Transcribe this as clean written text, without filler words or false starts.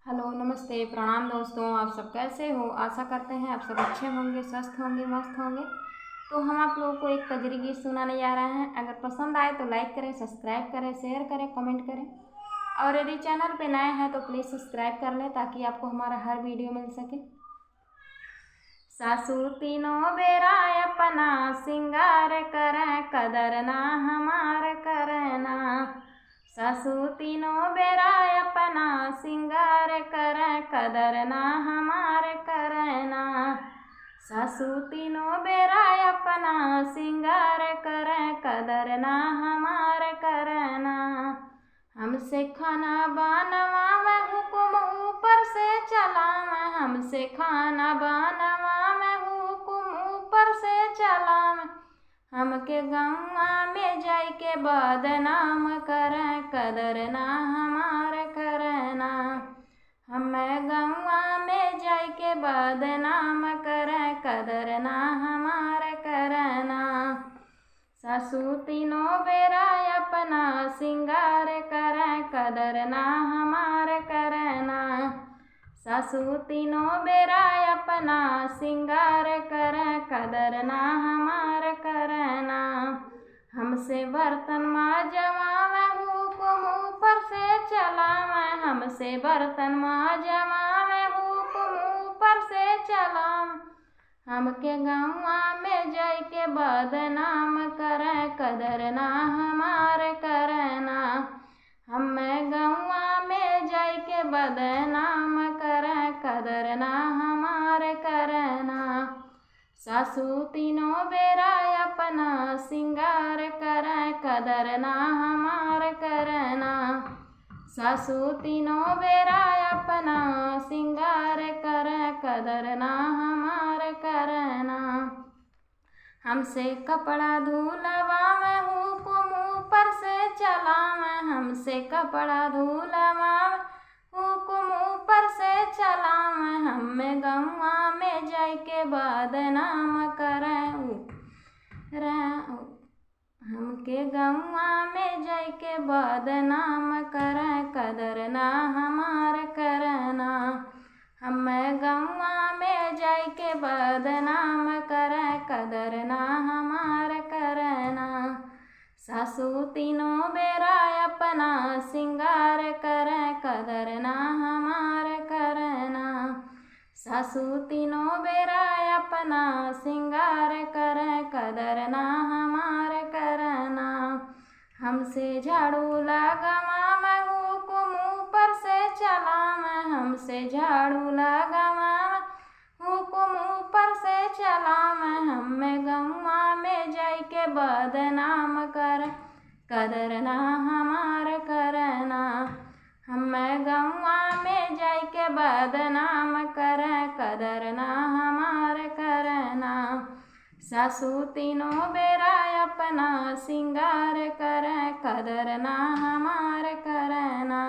Hello, नमस्ते, प्रणाम दोस्तों। आप सब कैसे हो? आशा करते हैं आप सब अच्छे होंगे, स्वस्थ होंगे, मस्त होंगे। तो हम आप लोगों को एक कजरी गीत सुनाने जा रहे हैं। अगर पसंद आए तो लाइक करें, सब्सक्राइब करें, शेयर करें, कमेंट करें। और यदि चैनल पे नए हैं तो प्लीज़ सब्सक्राइब कर लें ताकि आपको हमारा हर वीडियो मिल सके। सासू तीनों बेरा अपना सिंगार करें, कदर ना हमार करना। सासू तीनों बेरा अपना सिंगार करें, कदर ना हमार करना। सासू तीनों बेरा अपना सिंगार करें, कदर ना हमार करना। हमसे खाना बनवावे हुक्म ऊपर से चलावे, हमसे खाना बनवावे हुक्म ऊपर से चलावे। हमके गौवा में जाई के बदनाम करें, कदर ना हमार करना। हमें गौवा में जाई के बदनाम करें, कदर ना हमार करना। सासू तीनों बेरा अपना सिंगार करें, कदर ना हमार करना। सासू तीनों बेरा अपना सिंगार करें, कदर ना हमार करना। हमसे बर्तन मांजवावे हुक्म ऊपर से चलावे, हमसे बर्तन मांजवावे हुक्म ऊपर से चलावे। हमके गौवा में जाई के बदनाम करें, कदर ना हमार करना। हमें गौवा में जाई के बदनाम करें, कदर ना हमार करना। सासू तीनों बेरा अपना सिंगार करें, कदर ना हमार करना। सासू तीनों बेरा अपना सिंगार करें, कदर ना हमार करना। हमसे कपड़ा धुलवावे हुक्म ऊपर से चलावे, हमसे कपड़ा धुलवावे हुक्म ऊपर से चलावे। हमें गौवा में जाई के बदनाम करें, हमके गौवा में जाई के बदनाम करें, कदर ना हमार करना। हमें गौवा में जाई के बदनाम करें, कदर ना हमार करना। सासू तीनों बेरा अपना सिंगार करें, कदर ना हमार करना। सासू तीनों बेरा अपना सिंगार करें, कदर ना हमार करना। हमसे झाड़ू लगावे हुक्म ऊपर से चलावे, हमसे झाड़ू लगावे हुक्म ऊपर से चलावे। हमें गौवा में जाई के बदनाम करें, कदर ना हमार करना। हमें गौवा में जाई के बदनाम करें, कदर ना हमार करना। सासू तीनों बेरा अपना सिंगार करें, कदर ना हमार करना।